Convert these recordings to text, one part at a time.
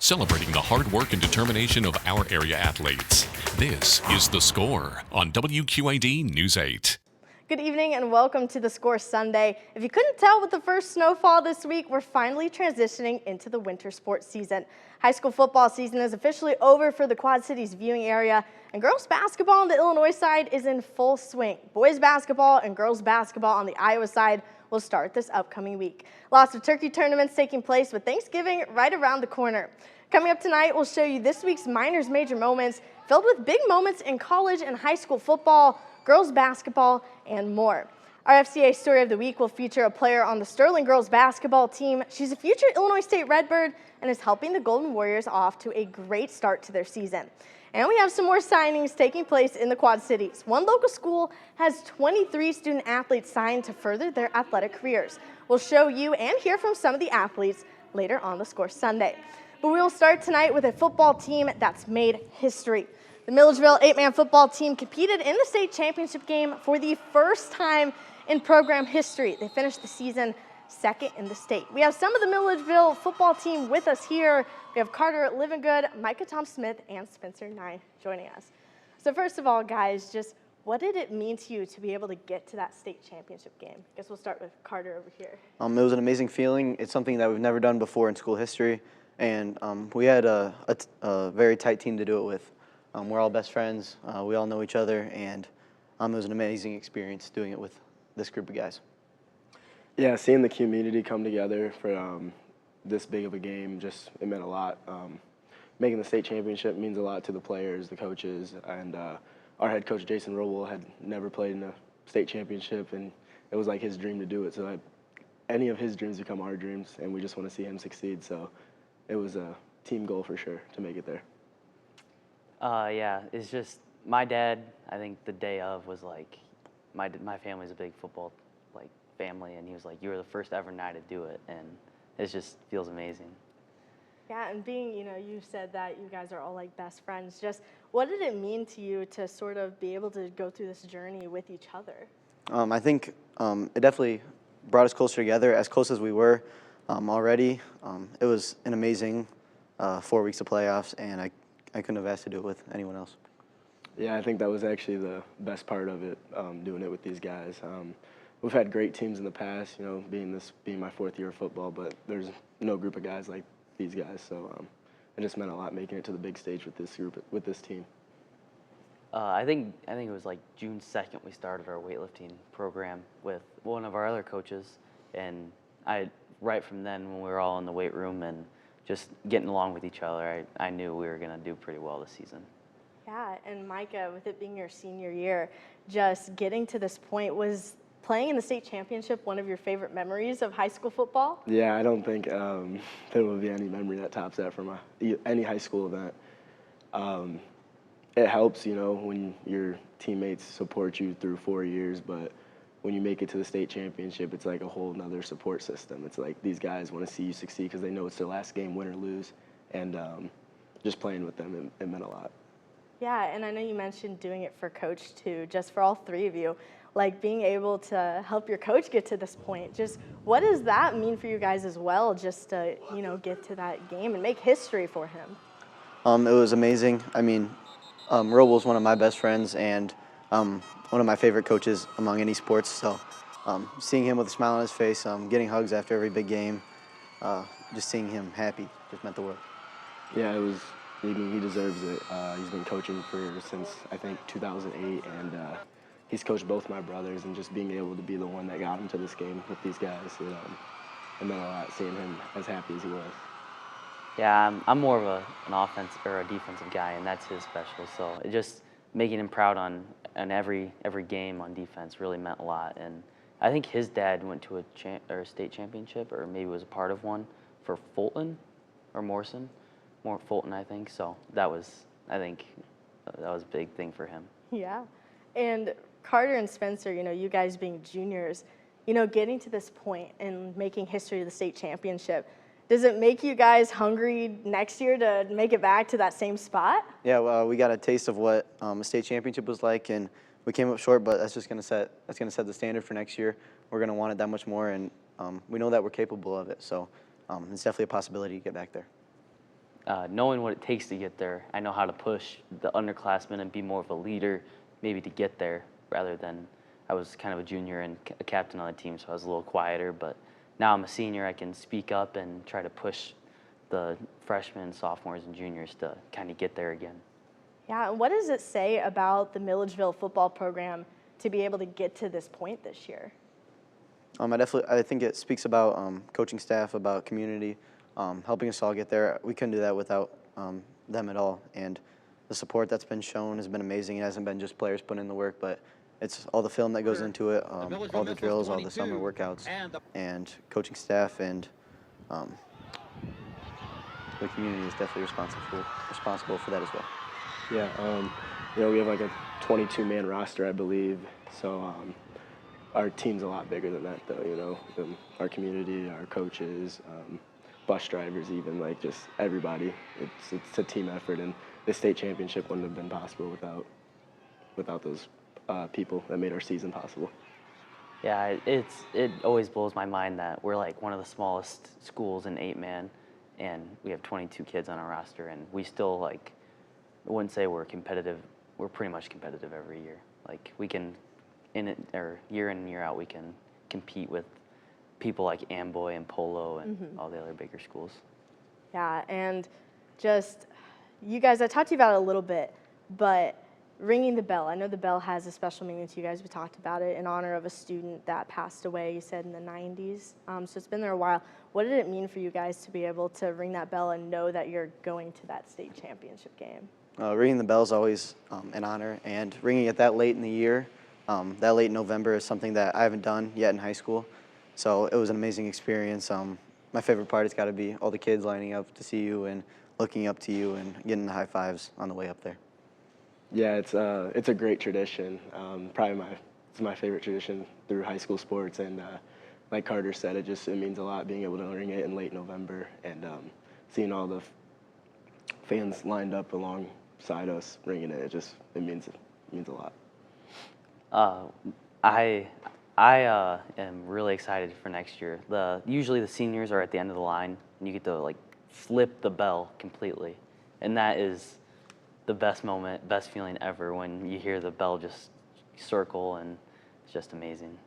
celebrating the hard work and determination of our area athletes. This is The Score on WQAD News 8. Good evening and welcome to The Score Sunday. If you couldn't tell with the first snowfall this week, we're finally transitioning into the winter sports season. High school football season is officially over for the Quad Cities viewing area, and girls basketball on the Illinois side is in full swing. Boys basketball and girls basketball on the Iowa side will start this upcoming week. Lots of turkey tournaments taking place with Thanksgiving right around the corner. Coming up tonight, we'll show you this week's Minors Major Moments, filled with big moments in college and high school football, girls basketball, and more. Our FCA Story of the Week will feature a player on the Sterling girls basketball team. She's a future Illinois State Redbird and is helping the Golden Warriors off to a great start to their season. And we have some more signings taking place in the Quad Cities. One local school has 23 student athletes signed to further their athletic careers. We'll show you and hear from some of the athletes later on The Score Sunday. But we will start tonight with a football team that's made history. The Milledgeville 8-man football team competed in the state championship game for the first time in program history. They finished the season second in the state. We have some of the Milledgeville football team with us here. We have Carter Livingood, Micah Tom-Smith, and Spencer Nye joining us. So first of all, guys, just what did it mean to you to be able to get to that state championship game? I guess we'll start with Carter over here. It was an amazing feeling. It's something that we've never done before in school history, and we had a very tight team to do it with. We're all best friends. We all know each other, and it was an amazing experience doing it with this group of guys. Yeah, seeing the community come together for this big of a game, it meant a lot. Making the state championship means a lot to the players, the coaches, and our head coach, Jason Roble, had never played in a state championship, and it was like his dream to do it. So any of his dreams become our dreams, and we just want to see him succeed. So it was a team goal for sure to make it there. Yeah, it's just my dad. I think the day of was like my family's a big football family, and he was like, "You were the first ever night to do it," and it just feels amazing. Yeah, and being, you said that you guys are all like best friends. Just what did it mean to you to sort of be able to go through this journey with each other? I think it definitely brought us closer together, as close as we were already. It was an amazing 4 weeks of playoffs, and I couldn't have asked to do it with anyone else. Yeah, I think that was actually the best part of it, doing it with these guys. We've had great teams in the past, being my fourth year of football, but there's no group of guys like these guys, so it just meant a lot making it to the big stage with this group, with this team. I think it was like June 2nd we started our weightlifting program with one of our other coaches, and right from then when we were all in the weight room and just getting along with each other, I knew we were going to do pretty well this season. Yeah, and Micah, with it being your senior year, just getting to this point, was playing in the state championship one of your favorite memories of high school football? Yeah, I don't think there will be any memory that tops that from any high school event. It helps, when your teammates support you through 4 years, but when you make it to the state championship, it's like a whole nother support system. It's like these guys want to see you succeed because they know it's their last game, win or lose, and just playing with them, it meant a lot. Yeah, and I know you mentioned doing it for coach too, just for all three of you, like being able to help your coach get to this point. Just what does that mean for you guys as well, just to, get to that game and make history for him? It was amazing. I mean, Roble's one of my best friends and one of my favorite coaches among any sports. So seeing him with a smile on his face, getting hugs after every big game, just seeing him happy just meant the world. Yeah, he deserves it. He's been coaching since, I think, 2008, and he's coached both my brothers, and just being able to be the one that got him to this game with these guys, it meant a lot seeing him as happy as he was. Yeah, I'm more of an offensive or a defensive guy, and that's his special. So it just making him proud on every game on defense really meant a lot. And I think his dad went to a state championship, or maybe was a part of one for Fulton or Morrison. More Fulton, I think. So that was a big thing for him. Yeah, and Carter and Spencer, you guys being juniors, getting to this point and making history of the state championship, does it make you guys hungry next year to make it back to that same spot? Yeah, well, we got a taste of what a state championship was like, and we came up short, but that's going to set the standard for next year. We're going to want it that much more, and we know that we're capable of it. So it's definitely a possibility to get back there. knowing what it takes to get there. I know how to push the underclassmen and be more of a leader, maybe to get there, rather than I was kind of a junior and a captain on the team, so I was a little quieter. But now I'm a senior, I can speak up and try to push the freshmen, sophomores, and juniors to kind of get there again. Yeah, and what does it say about the Milledgeville football program to be able to get to this point this year? I think it speaks about coaching staff, about community, helping us all get there. We couldn't do that without them at all. And the support that's been shown has been amazing. It hasn't been just players putting in the work, but it's all the film that goes into it, all the drills, all the summer workouts, and coaching staff, and the community is definitely responsible for that as well. Yeah, we have like a 22-man roster, I believe. So our team's a lot bigger than that, though. Our community, our coaches, bus drivers, even like just everybody. It's a team effort, and the state championship wouldn't have been possible without those people that made our season possible. Yeah, it always blows my mind that we're like one of the smallest schools in 8-man, and we have 22 kids on our roster, and we still I wouldn't say we're competitive. We're pretty much competitive every year. Like we can, year in and year out, we can compete with people like Amboy and Polo and all the other bigger schools. Yeah, and just you guys, I talked to you about it a little bit, but ringing the bell. I know the bell has a special meaning to you guys. We talked about it in honor of a student that passed away, you said, in the 90s. So it's been there a while. What did it mean for you guys to be able to ring that bell and know that you're going to that state championship game? Ringing the bell is always an honor, and ringing it that late in the year, that late in November, is something that I haven't done yet in high school. So it was an amazing experience. My favorite part has got to be all the kids lining up to see you and looking up to you and getting the high fives on the way up there. Yeah, it's a great tradition. It's my favorite tradition through high school sports, and like Carter said, it means a lot being able to ring it in late November and seeing all the fans lined up alongside us ringing it. It means a lot. I am really excited for next year. Usually the seniors are at the end of the line, and you get to flip the bell completely, and that is the best moment, best feeling ever when you hear the bell just circle, and it's just amazing.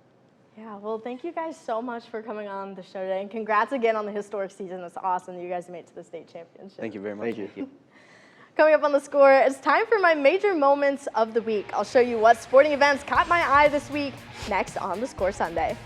Yeah, well, thank you guys so much for coming on the show today, and congrats again on the historic season. It's awesome that you guys made it to the state championship. Thank you very much. Thank you. Coming up on The Score, it's time for my major moments of the week. I'll show you what sporting events caught my eye this week, next on The Score Sunday.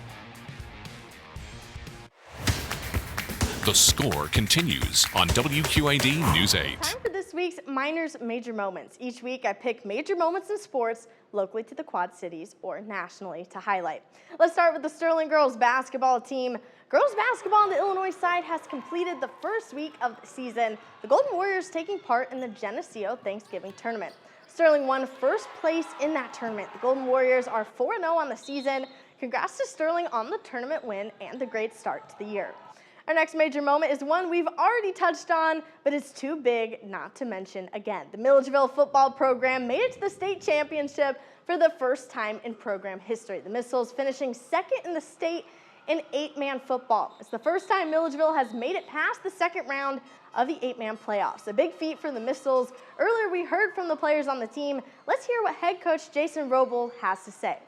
The Score continues on WQAD News 8. Time for this week's Minor's Major Moments. Each week I pick major moments in sports locally to the Quad Cities or nationally to highlight. Let's start with the Sterling girls basketball team. Girls basketball on the Illinois side has completed the first week of the season. The Golden Warriors taking part in the Geneseo Thanksgiving tournament. Sterling won first place in that tournament. The Golden Warriors are 4-0 on the season. Congrats to Sterling on the tournament win and the great start to the year. Our next major moment is one we've already touched on, but it's too big not to mention again. The Milledgeville football program made it to the state championship for the first time in program history. The Missiles finishing second in the state in 8-man football. It's the first time Milledgeville has made it past the second round of the 8-man playoffs. A big feat for the Missiles. Earlier we heard from the players on the team. Let's hear what head coach Jason Roble has to say.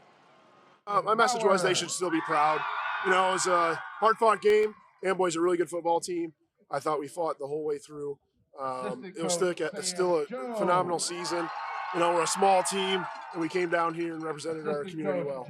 My message was they should still be proud. It was a hard-fought game. Amboy's a really good football team. I thought we fought the whole way through. It was still a phenomenal season. We're a small team, and we came down here and represented our community well.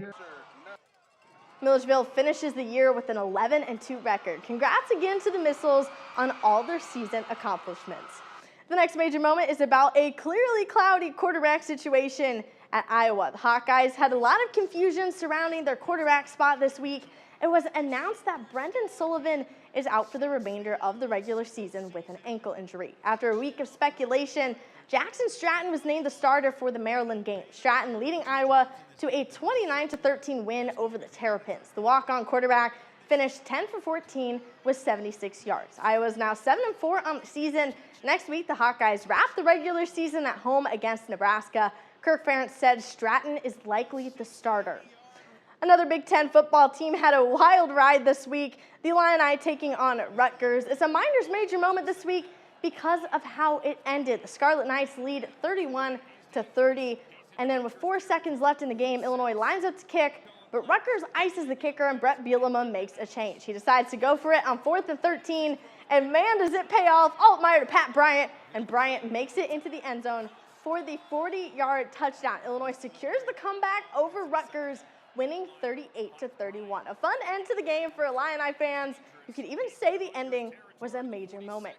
Milledgeville finishes the year with an 11-2 record. Congrats again to the Missiles on all their season accomplishments. The next major moment is about a clearly cloudy quarterback situation at Iowa. The Hawkeyes had a lot of confusion surrounding their quarterback spot this week. It was announced that Brendan Sullivan is out for the remainder of the regular season with an ankle injury. After a week of speculation, Jackson Stratton was named the starter for the Maryland game. Stratton leading Iowa to a 29-13 win over the Terrapins. The walk-on quarterback finished 10 for 14 with 76 yards. Iowa is now 7-4 on the season. Next week, the Hawkeyes wrap the regular season at home against Nebraska. Kirk Ferentz said Stratton is likely the starter. Another Big Ten football team had a wild ride this week. The Illini taking on Rutgers. It's a Minors major moment this week because of how it ended. The Scarlet Knights lead 31-30, and then with 4 seconds left in the game, Illinois lines up to kick, but Rutgers ices the kicker and Brett Bielema makes a change. He decides to go for it on 4th and 13, and man, does it pay off. Altmaier to Pat Bryant, and Bryant makes it into the end zone for the 40-yard touchdown. Illinois secures the comeback over Rutgers, winning 38-31. A fun end to the game for Illini fans. You could even say the ending was a major moment.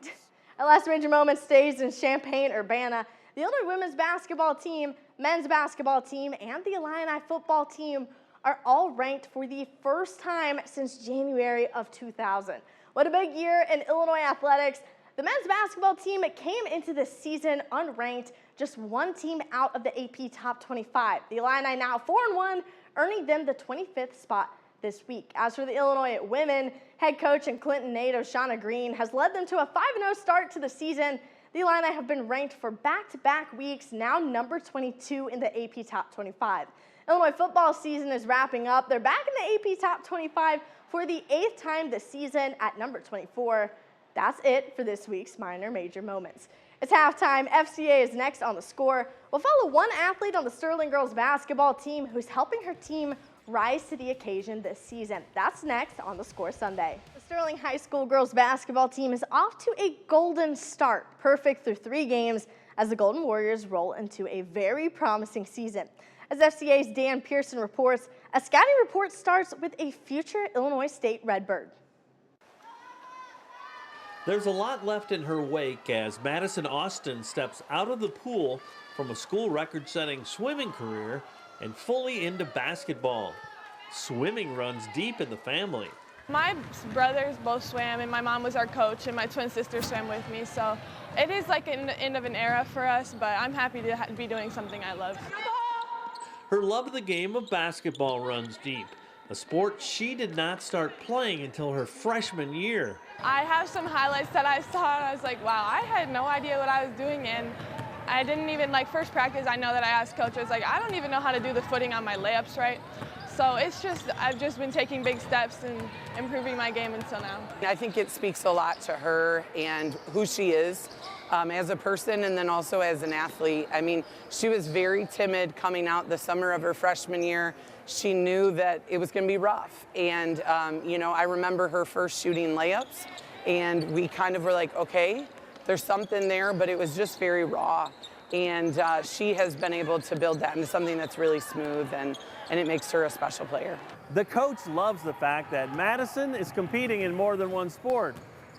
Our last major moment stays in Champaign-Urbana. The Illinois women's basketball team, men's basketball team, and the Illini football team are all ranked for the first time since January of 2000. What a big year in Illinois athletics. The men's basketball team came into the season unranked, just one team out of the AP Top 25. The Illini now 4-1, earning them the 25th spot this week. As for the Illinois women, head coach and Clinton NATO, Shauna Green, has led them to a 5-0 start to the season. The Illini have been ranked for back-to-back weeks, now number 22 in the AP Top 25. Illinois football season is wrapping up. They're back in the AP Top 25 for the 8th time this season at number 24. That's it for this week's Minor Major Moments. It's halftime. FCA is next on the score. We'll follow one athlete on the Sterling girls basketball team who's helping her team rise to the occasion this season. That's next on the Score Sunday. The Sterling High School girls basketball team is off to a golden start, perfect through 3 games as the Golden Warriors roll into a very promising season. As FCA's Dan Pearson reports, a scouting report starts with a future Illinois State Redbird. There's a lot left in her wake as Madison Austin steps out of the pool from a school record-setting swimming career and fully into basketball. Swimming runs deep in the family. My brothers both swam, and my mom was our coach, and my twin sister swam with me, so it is like an end of an era for us, but I'm happy to be doing something I love. Her love of the game of basketball runs deep, a sport she did not start playing until her freshman year. I have some highlights that I saw, and I was like, wow, I had no idea what I was doing, and I didn't even, first practice, I know that I asked coach, I was like, I don't even know how to do the footing on my layups right. So it's just, I've just been taking big steps and improving my game until now. I think it speaks a lot to her and who she is as a person and then also as an athlete. I mean, she was very timid coming out the summer of her freshman year. She knew that it was going to be rough. And, I remember her first shooting layups, and we kind of were like, okay, there's something there, but it was just very raw. And she has been able to build that into something that's really smooth, and it makes her a special player. The coach loves the fact that Madison is competing in more than one sport,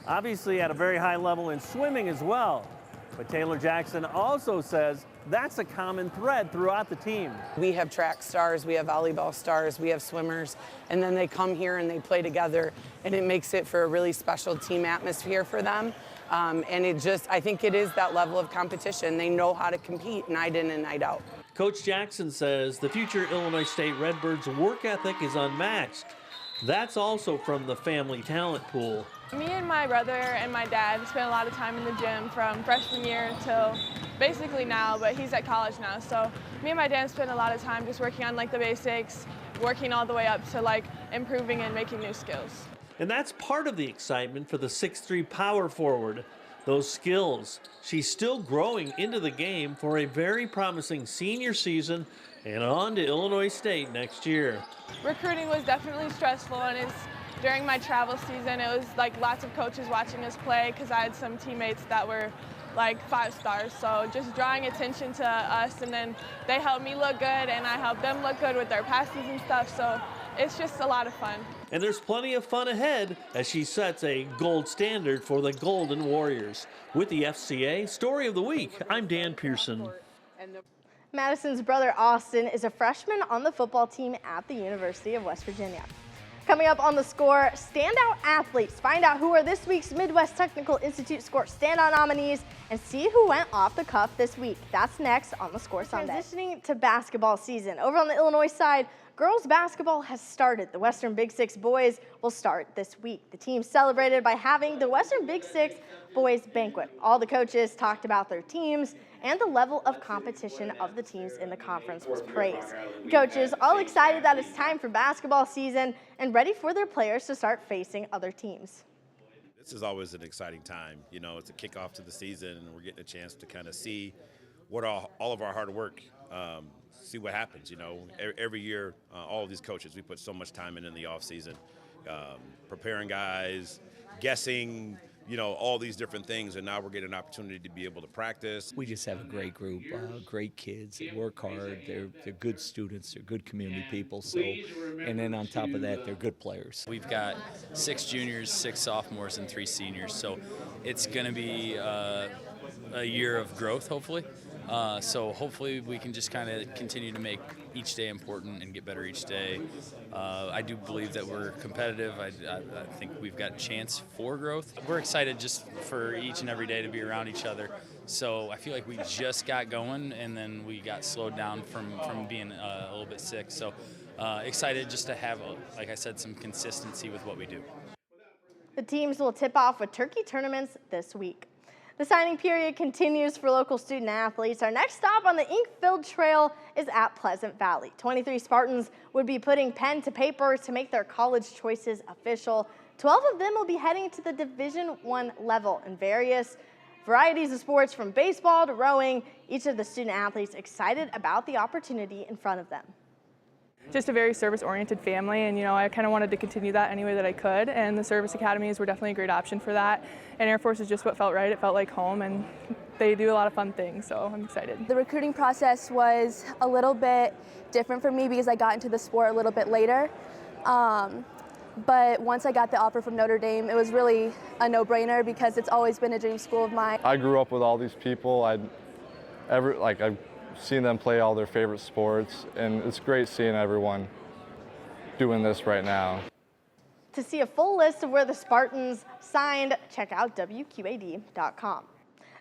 obviously at a very high level in swimming as well. But Taylor Jackson also says that's a common thread throughout the team. We have track stars, we have volleyball stars, we have swimmers, and then they come here and they play together, and it makes it for a really special team atmosphere for them. And I think it is that level of competition. They know how to compete night in and night out. Coach Jackson says the future Illinois State Redbirds' work ethic is unmatched. That's also from the family talent pool. Me and my brother and my dad spent a lot of time in the gym from freshman year till basically now, but he's at college now. So me and my dad spent a lot of time just working on the basics, working all the way up to improving and making new skills. And that's part of the excitement for the 6'3" power forward. Those skills. She's still growing into the game for a very promising senior season and on to Illinois State next year. Recruiting was definitely stressful, and during my travel season, it was lots of coaches watching us play because I had some teammates that were 5 stars. So just drawing attention to us, and then they helped me look good and I helped them look good with their passes and stuff. So it's just a lot of fun. And there's plenty of fun ahead as she sets a gold standard for the Golden Warriors. With the FCA Story of the Week, I'm Dan Pearson. Madison's brother Austin is a freshman on the football team at the University of West Virginia. Coming up on the Score, standout athletes. Find out who are this week's Midwest Technical Institute Score standout nominees and see who went off the cuff this week. That's next on the Score Sunday. Transitioning to basketball season. Over on the Illinois side, girls basketball has started. The Western Big Six boys will start this week. The team celebrated by having the Western Big Six boys banquet. All the coaches talked about their teams, and the level of competition of the teams in the conference was praised. Coaches all excited that it's time for basketball season and ready for their players to start facing other teams. This is always an exciting time. You know, it's a kickoff to the season, and we're getting a chance to kind of see what all of our hard work, see what happens. You know, every year, all of these coaches, we put so much time in the off season, preparing guys, guessing, you know, all these different things, and now we're getting an opportunity to be able to practice. We just have a great group, great kids. They work hard. They're good students. They're good community people. So, and then on top of that, they're good players. We've got 6 juniors, 6 sophomores, and 3 seniors. So it's going to be a year of growth, hopefully. So hopefully we can just kind of continue to make each day important and get better each day. I do believe that we're competitive. I think we've got a chance for growth. We're excited just for each and every day to be around each other. So I feel like we just got going, and then we got slowed down from being a little bit sick. So excited just to have, like I said, some consistency with what we do. The teams will tip off with turkey tournaments this week. The signing period continues for local student athletes. Our next stop on the ink-filled trail is at Pleasant Valley. 23 Spartans would be putting pen to paper to make their college choices official. 12 of them will be heading to the Division I level in various varieties of sports, from baseball to rowing. Each of the student athletes excited about the opportunity in front of them. Just a very service-oriented family, and I kind of wanted to continue that any way that I could, and the service academies were definitely a great option for that. And Air Force is just what felt right. It felt like home, and they do a lot of fun things, so I'm excited. The recruiting process was a little bit different for me because I got into the sport a little bit later. But once I got the offer from Notre Dame, it was really a no-brainer because it's always been a dream school of mine. I grew up with all these people. I've seen them play all their favorite sports, and it's great seeing everyone doing this right now. To see a full list of where the Spartans signed, check out WQAD.com.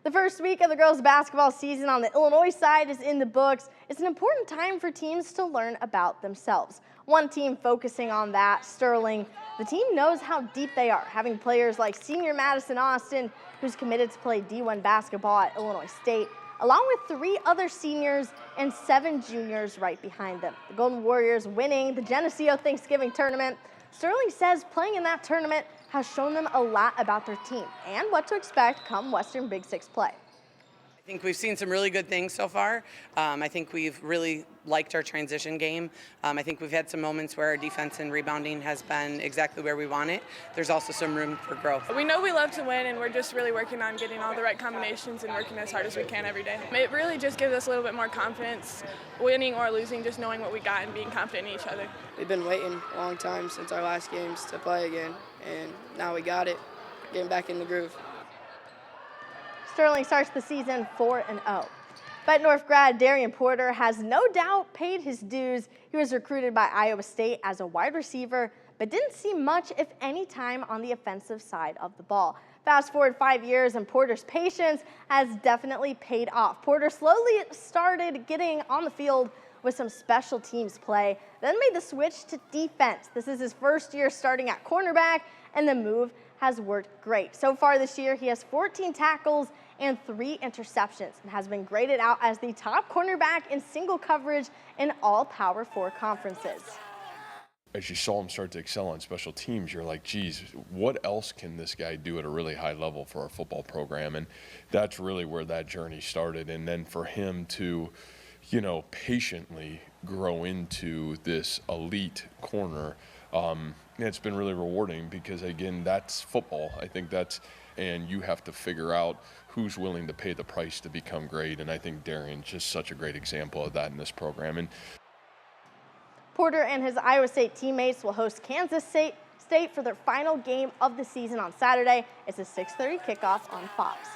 The first week of the girls' basketball season on the Illinois side is in the books. It's an important time for teams to learn about themselves. One team focusing on that, Sterling. The team knows how deep they are, having players like senior Madison Austin, who's committed to play D1 basketball at Illinois State, along with 3 other seniors and 7 juniors right behind them. The Golden Warriors winning the Geneseo Thanksgiving tournament. Sterling says playing in that tournament has shown them a lot about their team and what to expect come Western Big Six play. I think we've seen some really good things so far. I think we've really liked our transition game. I think we've had some moments where our defense and rebounding has been exactly where we want it. There's also some room for growth. We know we love to win, and we're just really working on getting all the right combinations and working as hard as we can every day. It really just gives us a little bit more confidence, winning or losing, just knowing what we got and being confident in each other. We've been waiting a long time since our last games to play again, and now we got it, getting back in the groove. Sterling starts the season 4-0. But North grad Darian Porter has no doubt paid his dues. He was recruited by Iowa State as a wide receiver, but didn't see much, if any, time on the offensive side of the ball. Fast forward 5 years, and Porter's patience has definitely paid off. Porter slowly started getting on the field with some special teams play, then made the switch to defense. This is his first year starting at cornerback, and the move has worked great. So far this year, he has 14 tackles and 3 interceptions, and has been graded out as the top cornerback in single coverage in all Power 4 conferences. As you saw him start to excel on special teams, you're like, geez, what else can this guy do at a really high level for our football program? And that's really where that journey started. And then for him to, patiently grow into this elite corner, it's been really rewarding because, again, that's football. I think and you have to figure out who's willing to pay the price to become great. And I think Darian's just such a great example of that in this program. And Porter and his Iowa State teammates will host Kansas State for their final game of the season on Saturday. It's a 6:30 kickoff on Fox.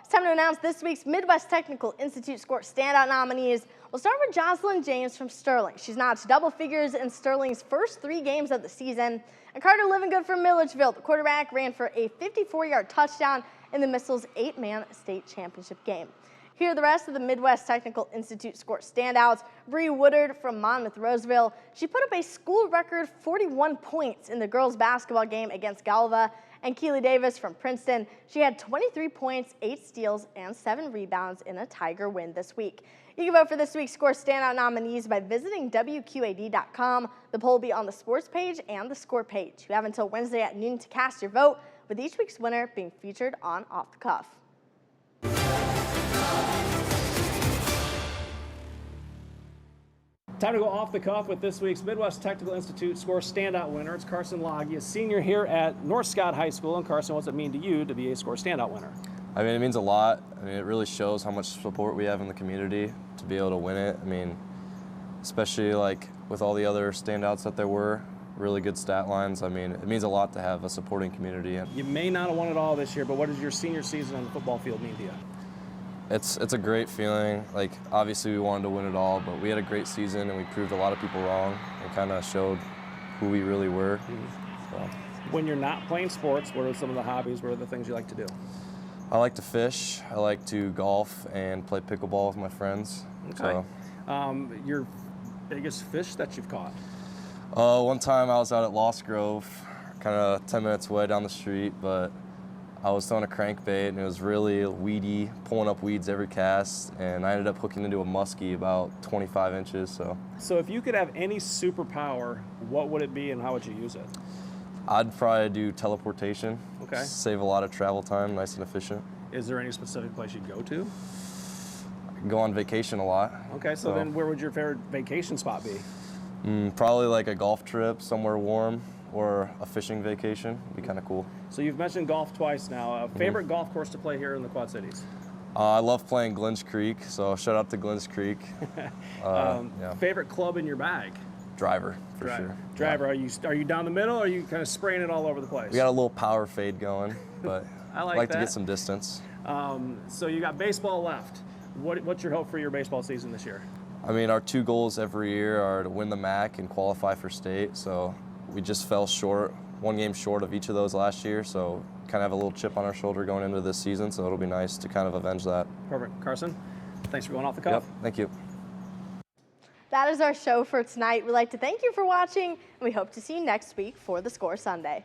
It's time to announce this week's Midwest Technical Institute Score Standout nominees. We'll start with Jocelyn James from Sterling. She's notched double figures in Sterling's first 3 games of the season. And Carter Livingood from Milledgeville, the quarterback, ran for a 54-yard touchdown in the Missiles' 8-man state championship game. Here are the rest of the Midwest Technical Institute Score standouts. Bree Woodard from Monmouth-Roseville. She put up a school record 41 points in the girls' basketball game against Galva. And Keely Davis from Princeton. She had 23 points, 8 steals, and 7 rebounds in a Tiger win this week. You can vote for this week's Score Standout nominees by visiting WQAD.com. The poll will be on the sports page and the score page. You have until Wednesday at noon to cast your vote. with each week's winner being featured on Off the Cuff. Time to go off the cuff with this week's Midwest Technical Institute Score Standout winner. It's Carson Loggy, a senior here at North Scott High School. And Carson, what's it mean to you to be a Score Standout winner? I mean, it means a lot. I mean, it really shows how much support we have in the community to be able to win it. I mean, especially like with all the other standouts that there were, really good stat lines. I mean, it means a lot to have a supporting community. You may not have won it all this year, but what does your senior season on the football field mean to you? It's a great feeling. Like, obviously we wanted to win it all, but we had a great season and we proved a lot of people wrong and kind of showed who we really were. So. When you're not playing sports, what are some of the hobbies, what are the things you like to do? I like to fish, I like to golf and play pickleball with my friends. Okay. So. Your biggest fish that you've caught? One time I was out at Lost Grove, kind of 10 minutes away down the street, but I was throwing a crankbait and it was really weedy, pulling up weeds every cast, and I ended up hooking into a muskie about 25 inches. So if you could have any superpower, what would it be and how would you use it? I'd probably do teleportation. Okay. Save a lot of travel time, nice and efficient. Is there any specific place you'd go to? I can go on vacation a lot. Okay, so then where would your favorite vacation spot be? Probably like a golf trip somewhere warm, or a fishing vacation. Would be kind of cool. So you've mentioned golf twice now. Favorite golf course to play here in the Quad Cities? I love playing Glenn's Creek, so shout out to Glenn's Creek. Yeah. Favorite club in your bag? Driver, for sure. Driver, yeah. Are you down the middle, or are you kind of spraying it all over the place? We got a little power fade going, but I like to get some distance. So you got baseball left. What's your hope for your baseball season this year? I mean, our two goals every year are to win the MAC and qualify for state, so we just fell short, one game short of each of those last year, so kind of have a little chip on our shoulder going into this season, so it'll be nice to kind of avenge that. Perfect. Carson, thanks for going off the cuff. Yep, thank you. That is our show for tonight. We'd like to thank you for watching, and we hope to see you next week for the Score Sunday.